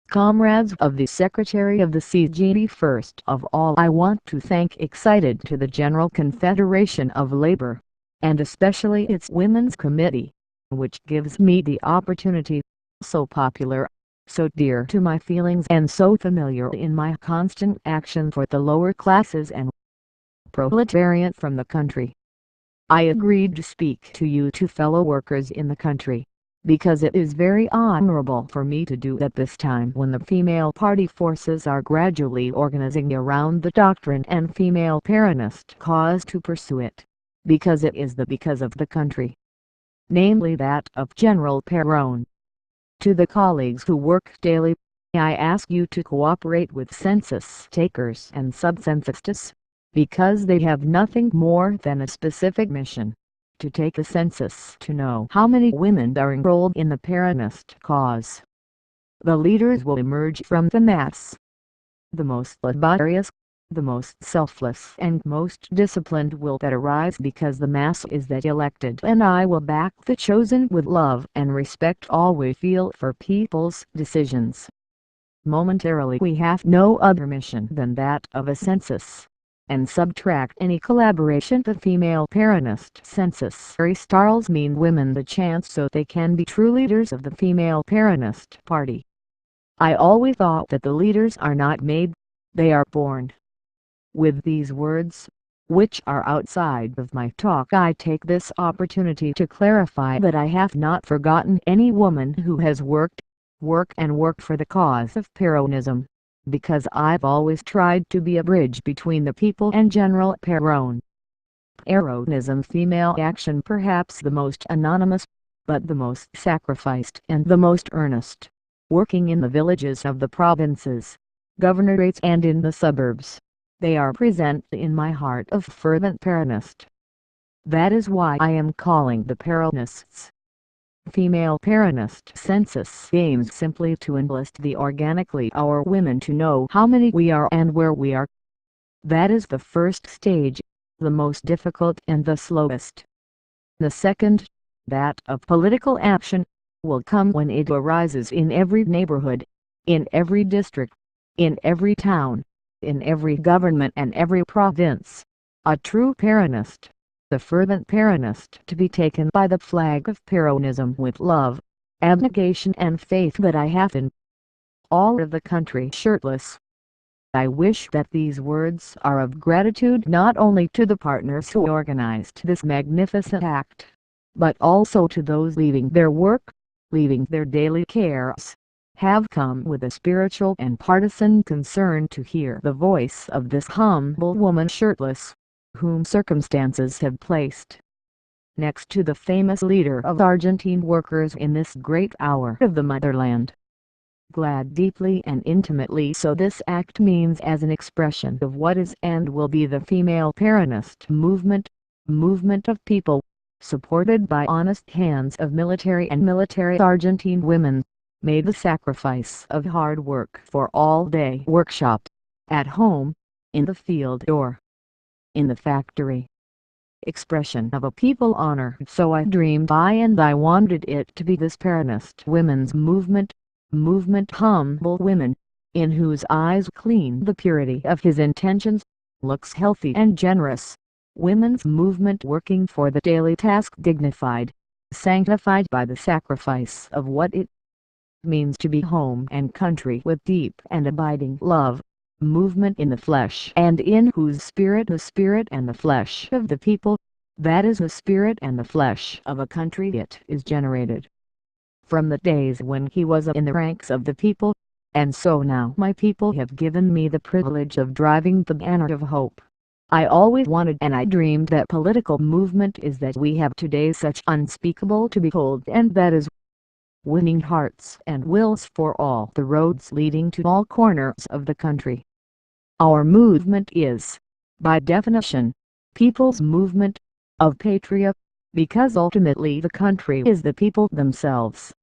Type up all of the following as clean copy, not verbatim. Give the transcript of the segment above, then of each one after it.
Comrades of the Secretary of the CGT, first of all I want to thank excited to the General Confederation of Labor, and especially its Women's Committee, which gives me the opportunity, so popular, so dear to my feelings and so familiar in my constant action for the lower classes and proletariat from the country. I agreed to speak to you two fellow workers in the country, because it is very honorable for me to do at this time when the female party forces are gradually organizing around the doctrine and female Peronist cause to pursue it, because it is because of the country, namely that of General Peron. To the colleagues who work daily, I ask you to cooperate with census takers and sub-censusists, because they have nothing more than a specific mission: to take a census to know how many women are enrolled in the Peronist cause. The leaders will emerge from the mass. The most laborious, the most selfless and most disciplined will that arise because the mass is that elected, and I will back the chosen with love and respect all we feel for people's decisions. Momentarily we have no other mission than that of a census, and subtract any collaboration. The female Peronist census starls mean women the chance so they can be true leaders of the female Peronist party. I always thought that the leaders are not made, they are born. With these words, which are outside of my talk, I take this opportunity to clarify that I have not forgotten any woman who has worked for the cause of Peronism, because I've always tried to be a bridge between the people and General Peron. Peronism female action, perhaps the most anonymous, but the most sacrificed and the most earnest, working in the villages of the provinces, governorates and in the suburbs. They are present in my heart of fervent Peronist. That is why I am calling the Peronists. Female Peronist census aims simply to enlist organically our women to know how many we are and where we are. That is the first stage, the most difficult and the slowest. The second, that of political action, will come when it arises in every neighborhood, in every district, in every town, in every government and every province. A true Peronist, the fervent Peronist, to be taken by the flag of Peronism with love, abnegation and faith that I have in all of the country shirtless. I wish that these words are of gratitude not only to the partners who organized this magnificent act, but also to those leaving their work, leaving their daily cares, have come with a spiritual and partisan concern to hear the voice of this humble woman shirtless, whom circumstances have placed next to the famous leader of Argentine workers in this great hour of the motherland. Glad deeply and intimately so this act means as an expression of what is and will be the female Peronist movement of people, supported by honest hands of military Argentine women, made the sacrifice of hard work for all-day workshop, at home, in the field or in the factory. Expression of a people honor. So I dreamed and I wanted it to be this Peronist women's movement humble women, in whose eyes clean the purity of his intentions, looks healthy and generous, women's movement working for the daily task dignified, sanctified by the sacrifice of what it means to be home and country with deep and abiding love, movement in the flesh and in whose spirit the spirit and the flesh of the people, that is the spirit and the flesh of a country, it is generated from the days when he was in the ranks of the people, and so now my people have given me the privilege of driving the banner of hope. I always wanted and I dreamed that political movement is that we have today such unspeakable to behold, and that is winning hearts and wills for all the roads leading to all corners of the country. Our movement is, by definition, people's movement, of patria, because ultimately the country is the people themselves.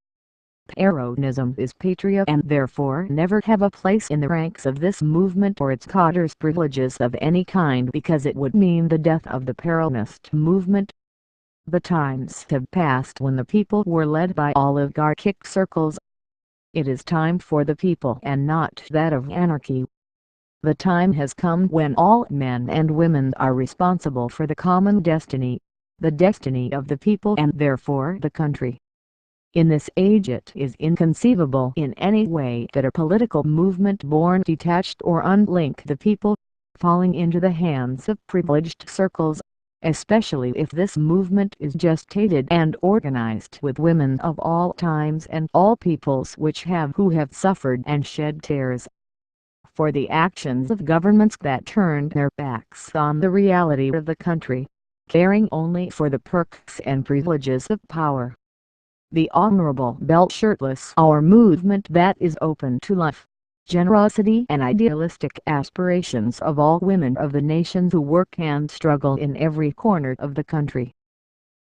Peronism is patria and therefore never have a place in the ranks of this movement or its cadres privileges of any kind, because it would mean the death of the Peronist movement. The times have passed when the people were led by oligarchic circles. It is time for the people and not that of anarchy. The time has come when all men and women are responsible for the common destiny, the destiny of the people and therefore the country. In this age it is inconceivable in any way that a political movement born detached or unlink the people, falling into the hands of privileged circles, especially if this movement is gestated and organized with women of all times and all peoples who have suffered and shed tears. For the actions of governments that turned their backs on the reality of the country, caring only for the perks and privileges of power. The Honorable Belt Shirtless, our movement that is open to life, generosity and idealistic aspirations of all women of the nations who work and struggle in every corner of the country.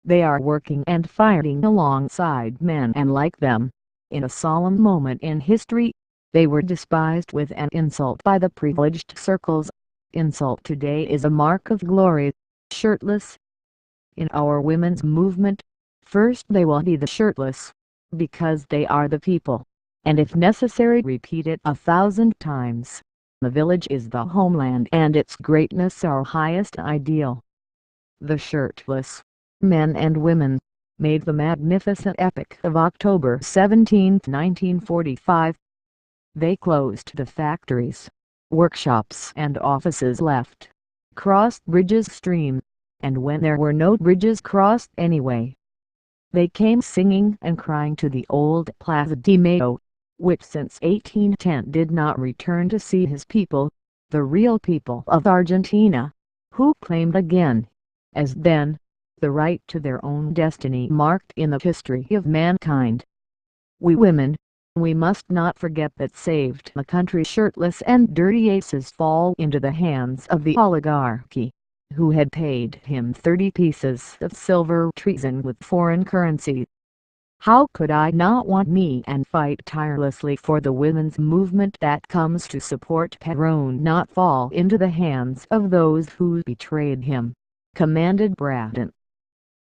They are working and fighting alongside men and like them. In a solemn moment in history, they were despised with an insult by the privileged circles. Insult today is a mark of glory. Shirtless. In our women's movement, first they will be the shirtless, because they are the people, and if necessary repeat it 1,000 times. The village is the homeland and its greatness our highest ideal. The shirtless, men and women, made the magnificent epic of October 17, 1945. They closed the factories, workshops and offices left, crossed bridges stream, and when there were no bridges crossed anyway. They came singing and crying to the old Plaza de Mayo, which since 1810 did not return to see his people, the real people of Argentina, who claimed again, as then, the right to their own destiny marked in the history of mankind. We women, we must not forget that saved the country shirtless and dirty aces fall into the hands of the oligarchy, who had paid him 30 pieces of silver treason with foreign currency. How could I not want me and fight tirelessly for the women's movement that comes to support Peron not fall into the hands of those who betrayed him, commanded Braden.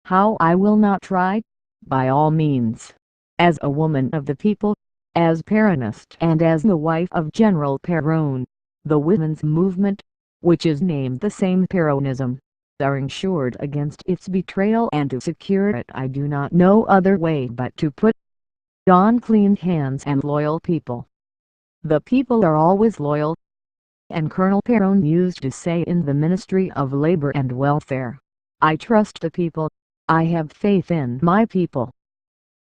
How I will not try, by all means, as a woman of the people, as Peronist and as the wife of General Peron, the women's movement, which is named the same Peronism, are insured against its betrayal, and to secure it I do not know other way but to put on clean hands and loyal people. The people are always loyal, and Colonel Peron used to say in the Ministry of Labor and Welfare, I trust the people, I have faith in my people.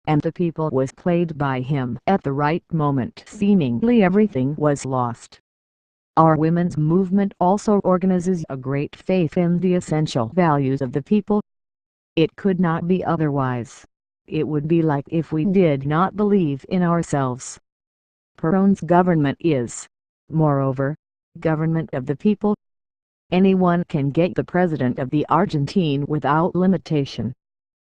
And the people was played by him at the right moment. Seemingly everything was lost. Our women's movement also organizes a great faith in the essential values of the people. It could not be otherwise. It would be like if we did not believe in ourselves. Peron's government is, moreover, government of the people. Anyone can get the president of the Argentine without limitation.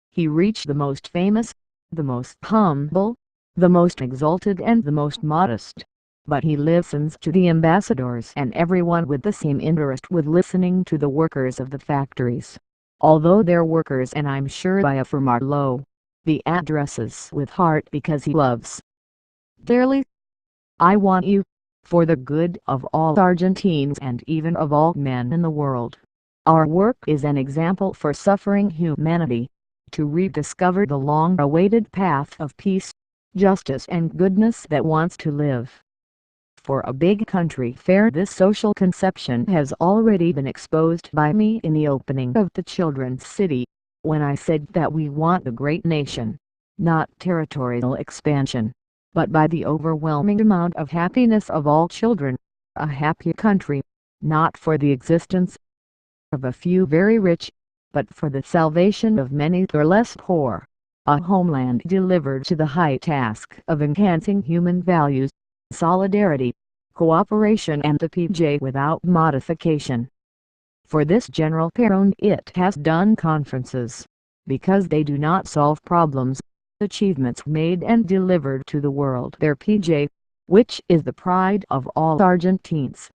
He reached the most famous, the most humble, the most exalted and the most modest. But he listens to the ambassadors and everyone with the same interest with listening to the workers of the factories. Although they're workers, and I'm sure by a firm are low, the addresses with heart because he loves. Clearly, I want you, for the good of all Argentines and even of all men in the world. Our work is an example for suffering humanity, to rediscover the long-awaited path of peace, justice and goodness that wants to live. For a big country fair, this social conception has already been exposed by me in the opening of the Children's City, when I said that we want a great nation, not territorial expansion, but by the overwhelming amount of happiness of all children, a happy country, not for the existence of a few very rich, but for the salvation of many or less poor, a homeland delivered to the high task of enhancing human values, solidarity, cooperation and the PJ without modification. For this General Peron it has done conferences, because they do not solve problems, achievements made and delivered to the world their PJ, which is the pride of all Argentines.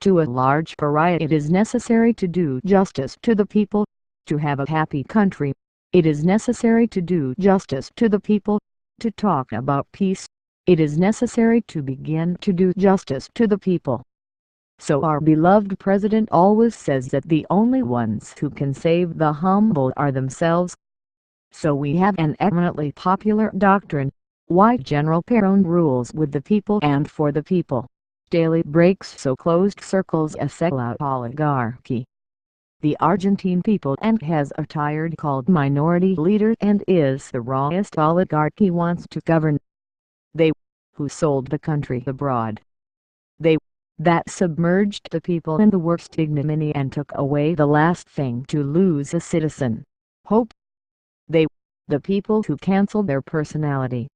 To a large variety it is necessary to do justice to the people. To have a happy country, it is necessary to do justice to the people, to talk about peace. it is necessary to begin to do justice to the people. So our beloved president always says that the only ones who can save the humble are themselves. So we have an eminently popular doctrine, why General Peron rules with the people and for the people, daily breaks so closed circles a sellout oligarchy. The Argentine people and has a tired called minority leader and is the rawest oligarchy wants to govern. They, who sold the country abroad. They, that submerged the people in the worst ignominy and took away the last thing to lose a citizen, hope. They, the people who canceled their personality.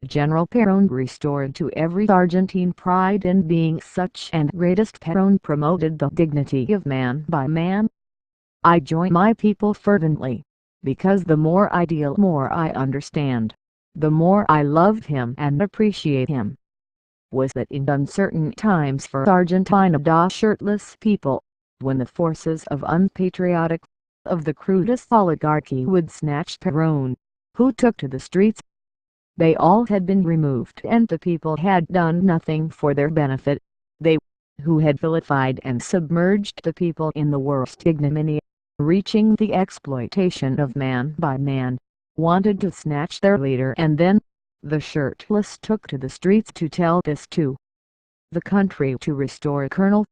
General Peron restored to every Argentine pride in being such, and greatest Peron promoted the dignity of man by man. I join my people fervently, because the more I deal more I understand, the more I love him and appreciate him. Was that in uncertain times for Argentina da shirtless people, when the forces of unpatriotic, of the crudest oligarchy would snatch Peron, who took to the streets. They all had been removed and the people had done nothing for their benefit. They, who had vilified and submerged the people in the worst ignominy, reaching the exploitation of man by man, wanted to snatch their leader, and then the shirtless took to the streets to tell this to the country to restore Colonel.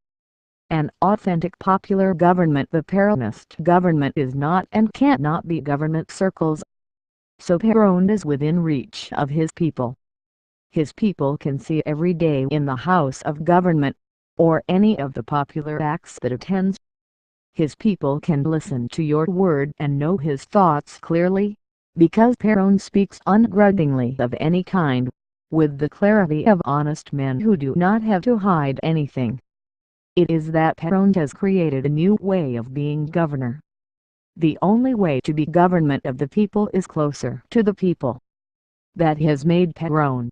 An authentic popular government. The Peronist government is not and cannot be government circles. So Peron is within reach of his people. His people can see every day in the House of Government, or any of the popular acts that attends. His people can listen to your word and know his thoughts clearly, because Peron speaks ungrudgingly of any kind, with the clarity of honest men who do not have to hide anything. It is that Peron has created a new way of being governor. The only way to be government of the people is closer to the people. That has made Peron.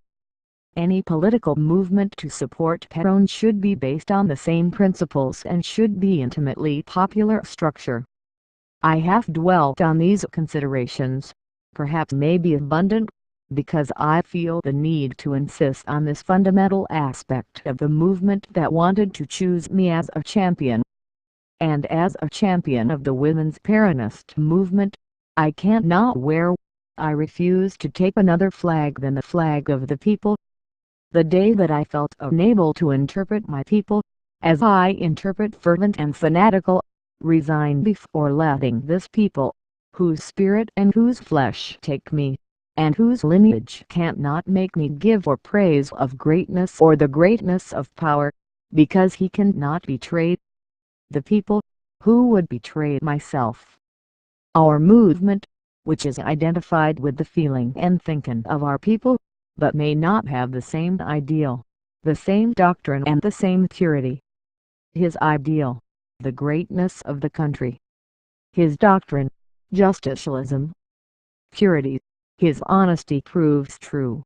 Any political movement to support Peron should be based on the same principles and should be intimately popular structure. I have dwelt on these considerations, perhaps may be abundant, because I feel the need to insist on this fundamental aspect of the movement that wanted to choose me as a champion. And as a champion of the women's Peronist movement, I cannot I refuse to take another flag than the flag of the people. The day that I felt unable to interpret my people, as I interpret fervent and fanatical, resign before letting this people, whose spirit and whose flesh take me, and whose lineage cannot make me give or praise of greatness or the greatness of power, because he cannot betray the people, who would betray myself. Our movement, which is identified with the feeling and thinking of our people, but may not have the same ideal, the same doctrine and the same purity. His ideal, the greatness of the country. His doctrine, justicialism. Purity, his honesty proves true.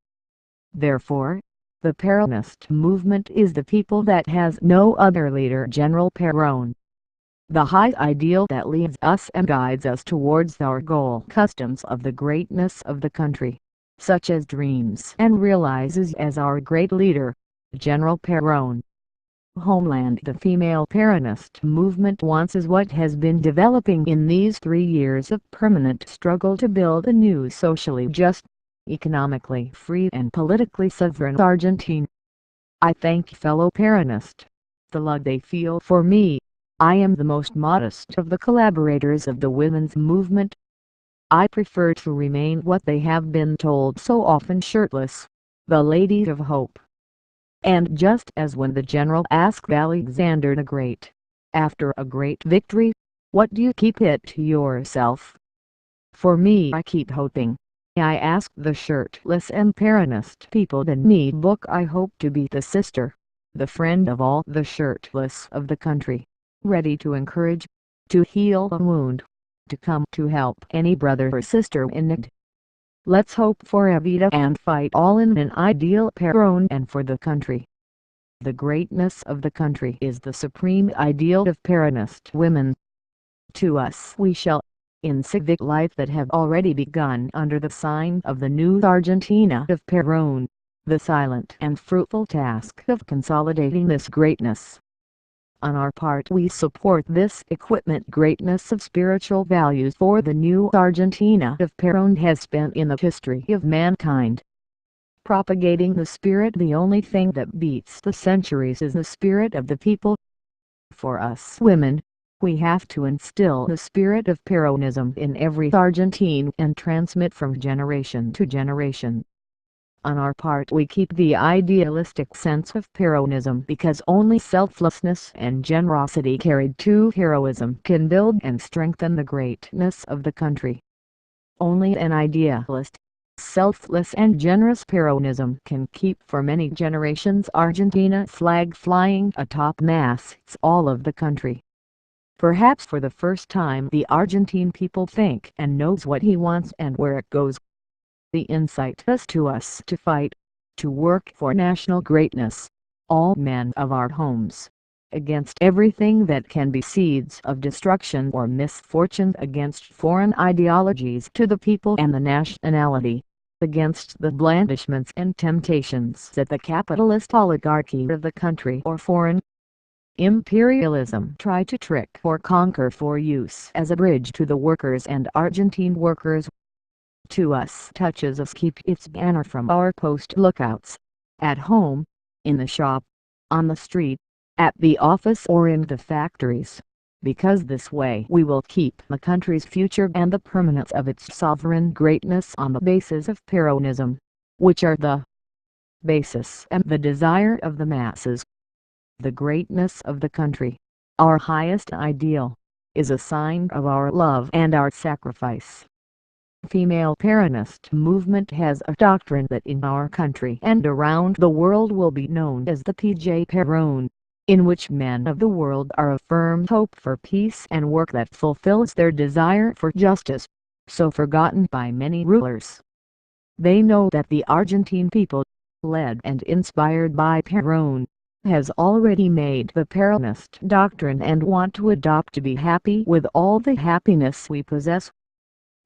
Therefore, the Peronist movement is the people that has no other leader. General Peron. The high ideal that leads us and guides us towards our goal. Customs of the greatness of the country, such as dreams and realizes as our great leader, General Peron. Homeland. The female Peronist movement wants is what has been developing in these 3 years of permanent struggle to build a new socially just, economically free and politically sovereign Argentine. I thank fellow Peronist the love they feel for me. I am the most modest of the collaborators of the women's movement. I prefer to remain what they have been told so often, shirtless, the ladies of hope. And just as when the general asked Alexander the Great, after a great victory, what do you keep it to yourself? For me, I keep hoping. I ask the shirtless and Peronist people in me book. I hope to be the sister, the friend of all the shirtless of the country, ready to encourage, to heal a wound, to come to help any brother or sister in need. Let's hope for Evita and fight all in an ideal Peron and for the country. The greatness of the country is the supreme ideal of Peronist women. To us we shall, in civic life that have already begun under the sign of the new Argentina of Peron, the silent and fruitful task of consolidating this greatness. On our part, we support this equipment. Greatness of spiritual values for the new Argentina of Peron has been in the history of mankind. Propagating the spirit. The only thing that beats the centuries is the spirit of the people. For us women, we have to instill the spirit of Peronism in every Argentine and transmit from generation to generation. On our part, we keep the idealistic sense of Peronism because only selflessness and generosity carried to heroism can build and strengthen the greatness of the country. Only an idealist, selfless and generous Peronism can keep for many generations Argentina flag flying atop masts all of the country. Perhaps for the first time the Argentine people think and knows what he wants and where it goes. The insight is to us to fight, to work for national greatness, all men of our homes, against everything that can be seeds of destruction or misfortune, against foreign ideologies to the people and the nationality, against the blandishments and temptations that the capitalist oligarchy of the country or foreign imperialism try to trick or conquer for use as a bridge to the workers and Argentine workers. To us touches us keep its banner from our post lookouts, at home, in the shop, on the street, at the office or in the factories, because this way we will keep the country's future and the permanence of its sovereign greatness on the basis of Peronism, which are the basis and the desire of the masses. The greatness of the country, our highest ideal, is a sign of our love and our sacrifice. Female Peronist movement has a doctrine that in our country and around the world will be known as the PJ Peron, in which men of the world are a firm hope for peace and work that fulfills their desire for justice, so forgotten by many rulers. They know that the Argentine people, led and inspired by Peron, has already made the Peronist doctrine and want to adopt to be happy with all the happiness we possess.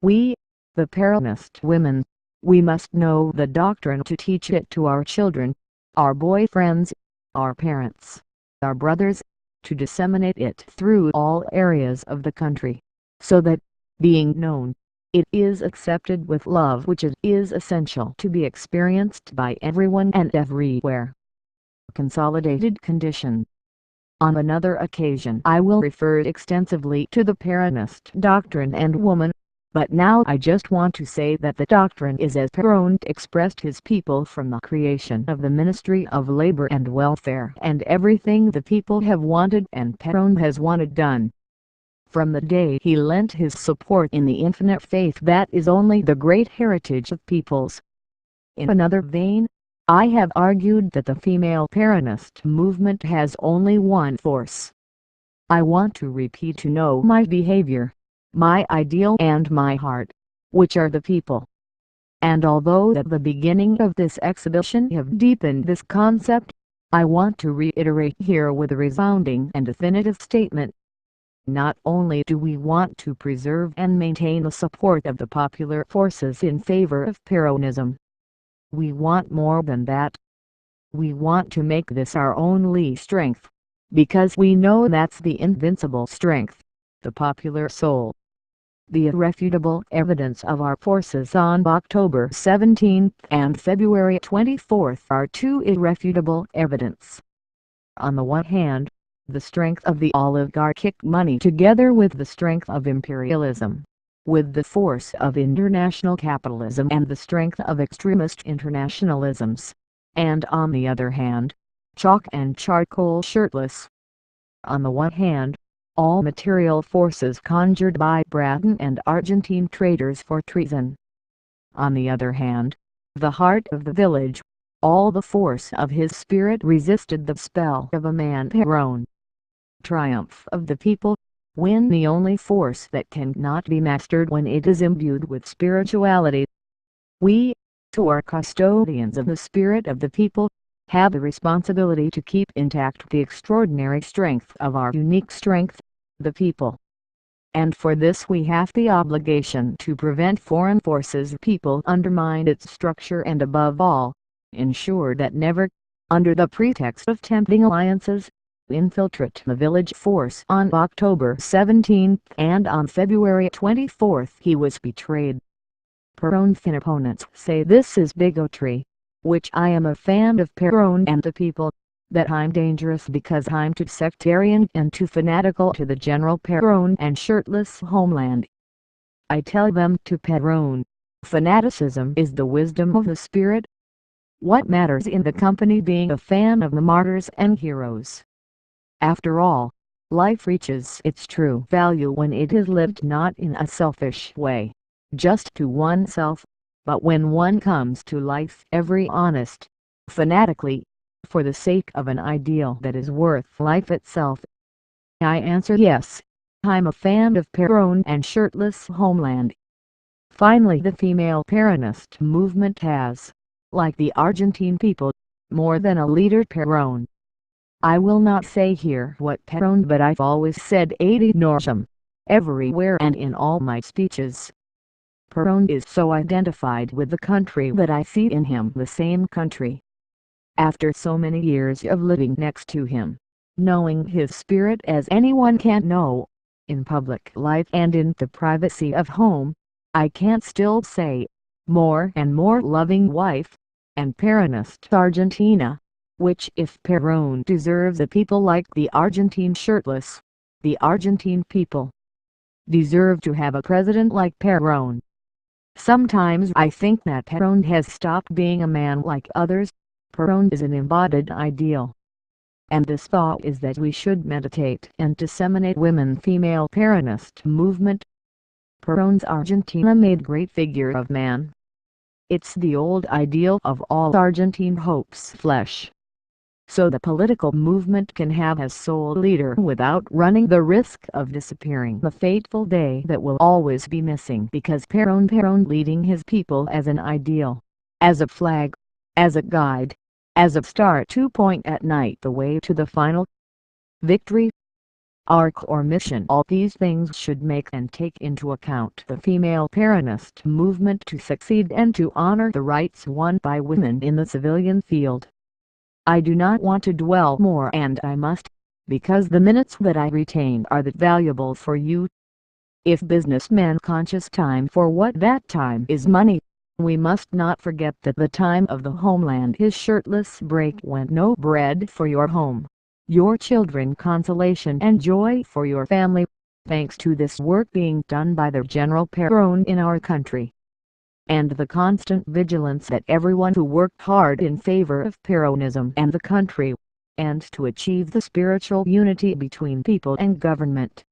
We, the Peronist women, we must know the doctrine to teach it to our children, our boyfriends, our parents, our brothers, to disseminate it through all areas of the country, so that, being known, it is accepted with love, which is essential to be experienced by everyone and everywhere. Consolidated condition. On another occasion I will refer extensively to the Peronist doctrine and woman, but now I just want to say that the doctrine is as Peron expressed his people from the creation of the Ministry of Labor and Welfare and everything the people have wanted and Peron has wanted done. From the day he lent his support in the infinite faith that is only the great heritage of peoples. In another vein, I have argued that the female Peronist movement has only one force. I want to repeat to know my behavior, my ideal and my heart, which are the people. And although at the beginning of this exhibition have deepened this concept, I want to reiterate here with a resounding and definitive statement. Not only do we want to preserve and maintain the support of the popular forces in favor of Peronism, we want more than that. We want to make this our only strength, because we know that's the invincible strength, the popular soul. The irrefutable evidence of our forces on October 17 and February 24 are two irrefutable evidence. On the one hand, the strength of the oligarchic money together with the strength of imperialism, with the force of international capitalism and the strength of extremist internationalisms, and on the other hand, chalk and charcoal shirtless. On the one hand, all material forces conjured by Braden and Argentine traitors for treason. On the other hand, the heart of the village, all the force of his spirit resisted the spell of a man Peron. Triumph of the people, win the only force that cannot be mastered when it is imbued with spirituality. We, who are custodians of the spirit of the people, have the responsibility to keep intact the extraordinary strength of our unique strength, the people. And for this we have the obligation to prevent foreign forces. People undermine its structure and above all, ensure that never, under the pretext of tempting alliances, infiltrate the village force on October 17 and on February 24 he was betrayed. Peron opponents say this is bigotry, which I am a fan of Peron and the people, that I'm dangerous because I'm too sectarian and too fanatical to the General Peron and shirtless homeland. I tell them to Peron, fanaticism is the wisdom of the spirit. What matters in the company being a fan of the martyrs and heroes? After all, life reaches its true value when it is lived not in a selfish way, just to oneself, but when one comes to life every honest, fanatically, for the sake of an ideal that is worth life itself. I answer yes, I'm a fan of Peron and shirtless homeland. Finally, the female Peronist movement has, like the Argentine people, more than a leader. Peron. I will not say here what Peron, but I've always said ad nauseam, everywhere and in all my speeches. Peron is so identified with the country that I see in him the same country. After so many years of living next to him, knowing his spirit as anyone can know, in public life and in the privacy of home, I can't still say, more and more loving wife, and Peronist Argentina, which if Peron deserves a people like the Argentine shirtless, the Argentine people deserve to have a president like Peron. Sometimes I think that Peron has stopped being a man like others. Peron is an embodied ideal. And this thought is that we should meditate and disseminate women-female Peronist movement. Peron's Argentina made great figure of man. It's the old ideal of all Argentine hopes flesh. So the political movement can have as sole leader without running the risk of disappearing the fateful day that will always be missing because Peron leading his people as an ideal, as a flag, as a guide, as a star to point at night the way to the final victory, arc or mission. All these things should make and take into account the female Peronist movement to succeed and to honor the rights won by women in the civilian field. I do not want to dwell more, and I must, because the minutes that I retain are that valuable for you. If businessmen conscious time for what that time is money, we must not forget that the time of the homeland is shirtless break when no bread for your home, your children consolation and joy for your family, thanks to this work being done by the General Peron in our country, and the constant vigilance that everyone who worked hard in favor of Peronism and the country, and to achieve the spiritual unity between people and government.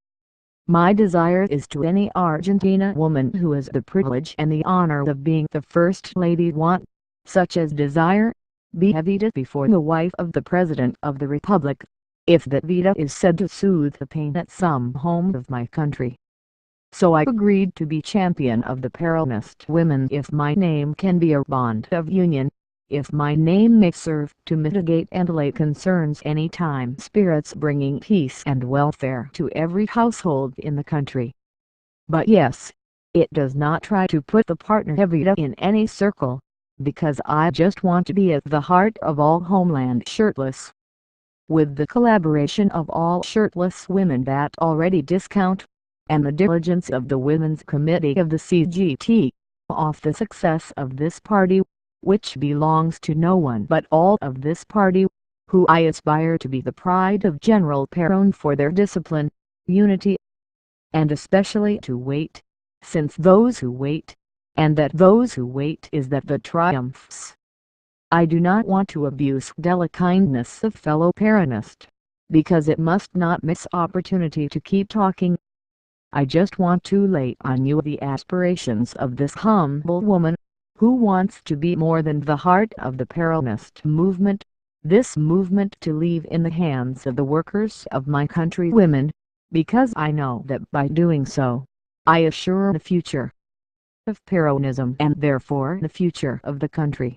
My desire is to any Argentina woman who has the privilege and the honor of being the First Lady want, such as desire, be Evita before the wife of the President of the Republic, if that Vita is said to soothe the pain at some home of my country. So I agreed to be champion of the Peronist women if my name can be a bond of union, if my name may serve to mitigate and allay concerns any time spirits bringing peace and welfare to every household in the country. But yes, it does not try to put the partner Evita in any circle, because I just want to be at the heart of all homeland shirtless. With the collaboration of all shirtless women that already discount, and the diligence of the Women's Committee of the CGT, off the success of this party, which belongs to no one but all of this party, who I aspire to be the pride of General Peron for their discipline, unity, and especially to wait, since those who wait, and that those who wait is that the triumphs. I do not want to abuse delicatness of fellow Peronist, because it must not miss opportunity to keep talking. I just want to lay on you the aspirations of this humble woman, who wants to be more than the heart of the Peronist movement, this movement to leave in the hands of the workers of my country women, because I know that by doing so, I assure the future of Peronism and therefore the future of the country.